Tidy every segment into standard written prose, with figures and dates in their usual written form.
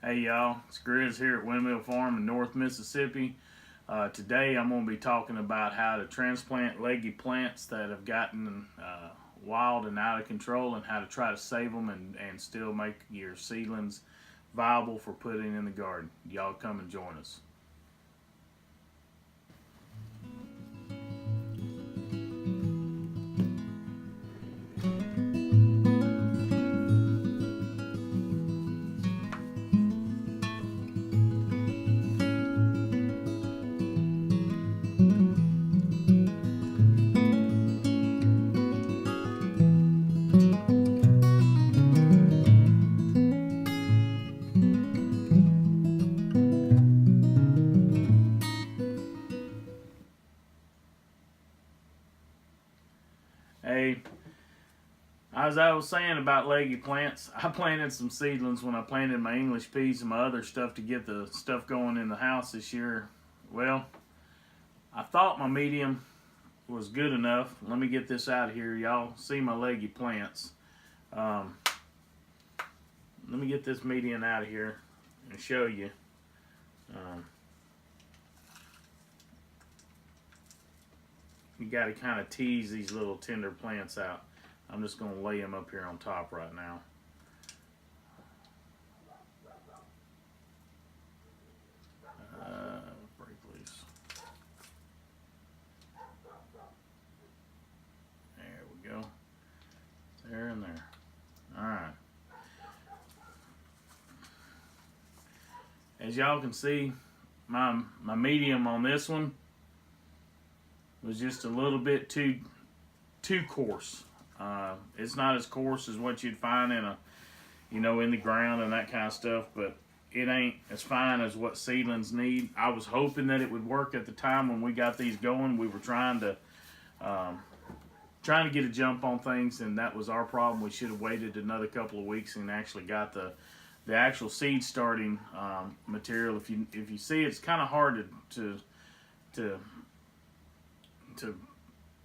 Hey y'all, it's Grizz here at Windmill Farm in North Mississippi. Today I'm going to be talking about how to transplant leggy plants that have gotten wild and out of control, and how to try to save them and still make your seedlings viable for putting in the garden. Y'all come and join us. Hey, as I was saying about leggy plants, I planted some seedlings when I planted my English peas and my other stuff to get the stuff going in the house this year. Well, I thought my medium was good enough. Let me get this out of here. Y'all see my leggy plants. Um, Let me get this median out of here and show you. You got to kind of tease these little tender plants out. I'm just going to lay them up here on top right now. Break loose. There we go. There and there. Alright. As y'all can see, my medium on this one was just a little bit too coarse. It's not as coarse as what you'd find in in the ground and that kind of stuff, but it ain't as fine as what seedlings need. I was hoping that it would work at the time when we got these going. We were trying to get a jump on things, and that was our problem. We should have waited another couple of weeks and actually got the actual seed starting material. If you see, it's kind of hard to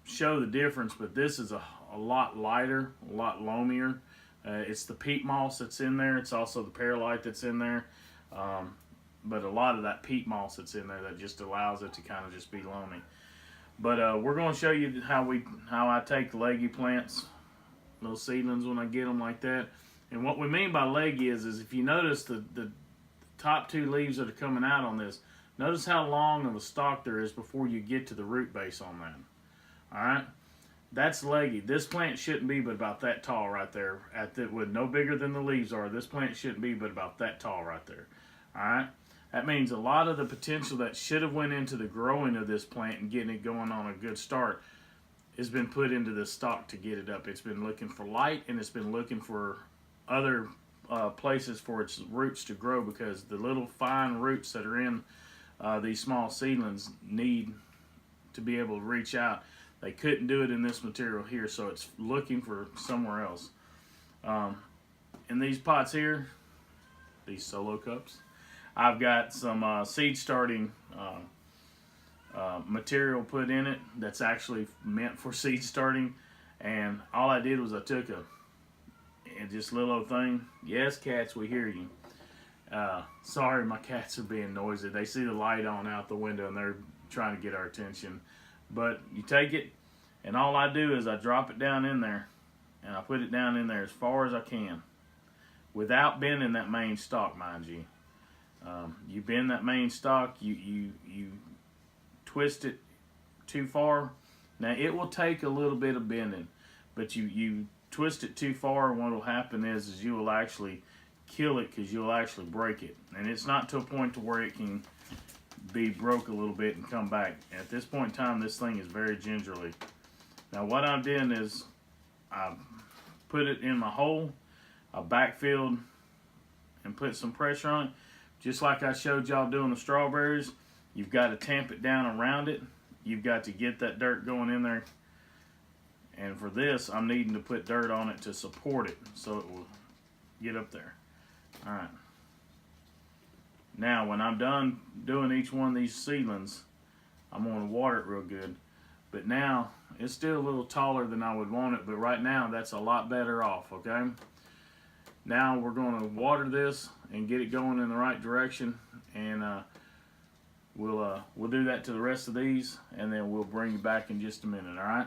show the difference, but this is a lot lighter, a lot loamier. It's the peat moss that's in there. It's also the perlite that's in there, but a lot of that peat moss that's in there that just allows it to kind of just be loamy. But we're going to show you how I take the leggy plants, little seedlings, when I get them like that. And what we mean by leggy is if you notice the top two leaves that are coming out on this, notice how long of a stalk there is before you get to the root base on that. Alright? That's leggy. This plant shouldn't be but about that tall right there. With no bigger than the leaves are, this plant shouldn't be but about that tall right there. Alright? That means a lot of the potential that should have went into the growing of this plant and getting it going on a good start has been put into this stalk to get it up. It's been looking for light, and it's been looking for other places for its roots to grow, because the little fine roots that are in these small seedlings need to be able to reach out. They couldn't do it in this material here, so it's looking for somewhere else. In these pots here, these solo cups, I've got some seed starting material put in it that's actually meant for seed starting, and all I did was I took this little old thing. Yes, cats, we hear you. Sorry, my cats are being noisy. They see the light on out the window and they're trying to get our attention. But you take it, and all I do is I drop it down in there, and I put it down in there as far as I can, without bending that main stalk, mind you. You bend that main stalk, you twist it too far. Now it will take a little bit of bending, but you twist it too far, and what will happen is you will actually kill it, because you'll actually break it. And it's not to a point to where it can be broke a little bit and come back. At this point in time, this thing is very gingerly. Now what I'm doing is I put it in my hole, I backfilled and put some pressure on it, just like I showed y'all doing the strawberries. You've got to tamp it down around it. You've got to get that dirt going in there. And for this, I'm needing to put dirt on it to support it so it will get up there. Alright. Now, when I'm done doing each one of these seedlings, I'm going to water it real good. But now, it's still a little taller than I would want it, but right now, that's a lot better off, okay? Now we're going to water this and get it going in the right direction, and we'll do that to the rest of these, and then we'll bring you back in just a minute. All right.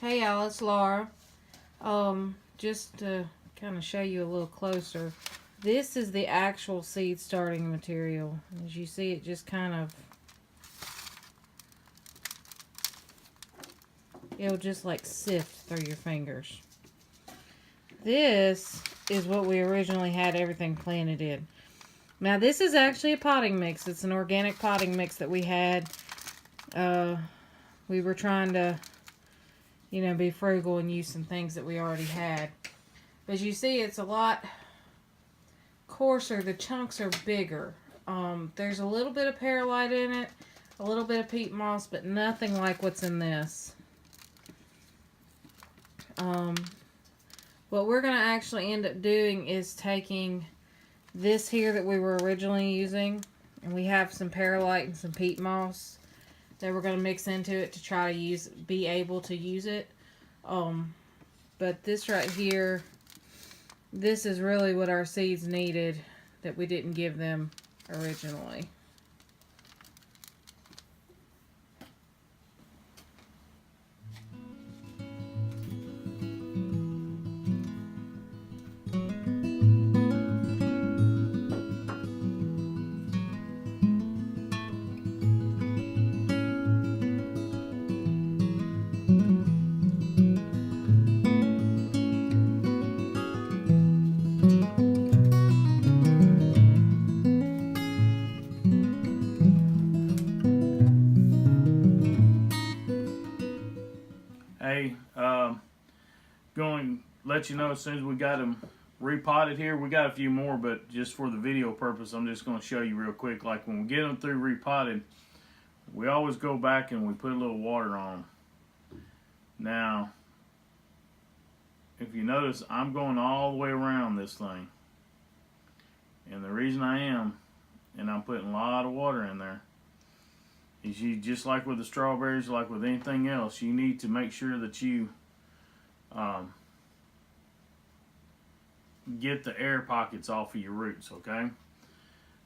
Hey y'all, it's Laura. Just to kind of show you a little closer, this is the actual seed starting material. As you see, it just kind of, it'll just like sift through your fingers. This is what we originally had everything planted in. Now this is actually a potting mix. It's an organic potting mix that we had. We were trying to, you know, be frugal and use some things that we already had. As you see, it's a lot coarser. The chunks are bigger. There's a little bit of perlite in it, a little bit of peat moss, but nothing like what's in this. What we're going to actually end up doing is taking this here that we were originally using, and we have some perlite and some peat moss that we're going to mix into it to try to be able to use it. But this right here, this is really what our seeds needed that we didn't give them originally. Hey, going to let you know as soon as we got them repotted here. We got a few more, but just for the video purpose, I'm just going to show you real quick. Like when we get them through repotted, we always go back and we put a little water on them. Now, if you notice, I'm going all the way around this thing. And the reason I am, and I'm putting a lot of water in there, is you, just like with the strawberries, like with anything else, you need to make sure that you get the air pockets off of your roots, okay?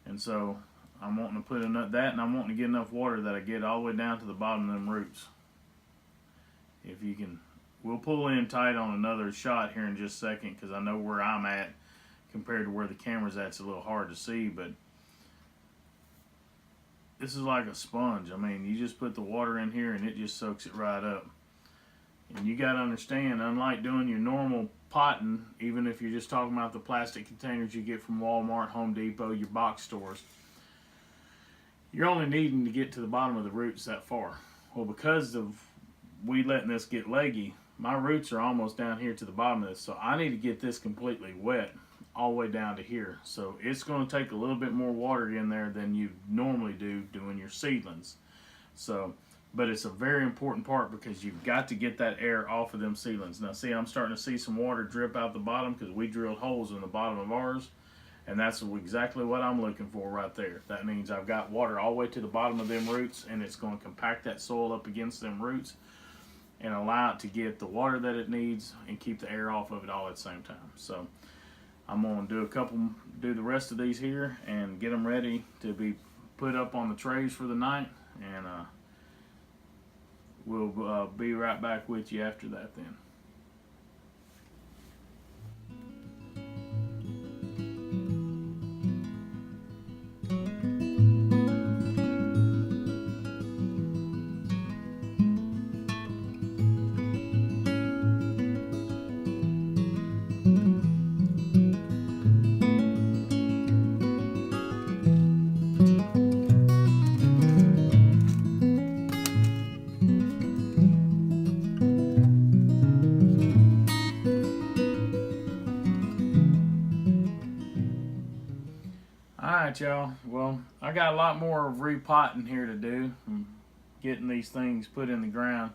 And so I'm wanting to put enough that, and I'm wanting to get enough water that I get all the way down to the bottom of them roots. If you can, we'll pull in tight on another shot here in just a second, because I know where I'm at compared to where the camera's at. It's a little hard to see, but this is like a sponge. I mean, you just put the water in here and it just soaks it right up. And you got to understand, unlike doing your normal potting, even if you're just talking about the plastic containers you get from Walmart, Home Depot, your box stores, you're only needing to get to the bottom of the roots that far. Well, because of we letting this get leggy, my roots are almost down here to the bottom of this, so I need to get this completely wet all the way down to here. So it's going to take a little bit more water in there than you normally do doing your seedlings. So, but it's a very important part, because you've got to get that air off of them seedlings. Now see, I'm starting to see some water drip out the bottom because we drilled holes in the bottom of ours, and that's exactly what I'm looking for right there. That means I've got water all the way to the bottom of them roots, and it's going to compact that soil up against them roots and allow it to get the water that it needs and keep the air off of it all at the same time. So I'm going to do the rest of these here and get them ready to be put up on the trays for the night, and we'll be right back with you after that then. right, y'all. Well, I got a lot more of repotting here to do, and getting these things put in the ground.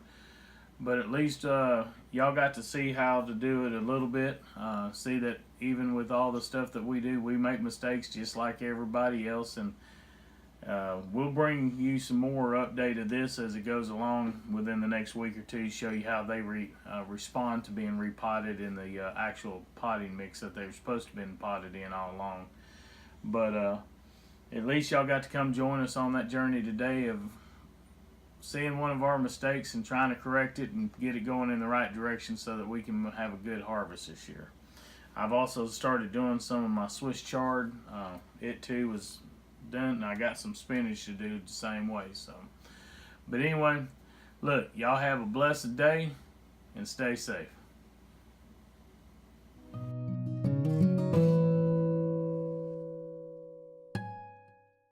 But at least y'all got to see how to do it a little bit. See that even with all the stuff that we do, we make mistakes just like everybody else. And we'll bring you some more update of this as it goes along within the next week or two, show you how they respond to being repotted in the actual potting mix that they were supposed to have been potted in all along. But at least y'all got to come join us on that journey today of seeing one of our mistakes and trying to correct it and get it going in the right direction so that we can have a good harvest this year. I've also started doing some of my Swiss chard. It too was done, and I got some spinach to do the same way. So, but anyway, look, y'all have a blessed day and stay safe.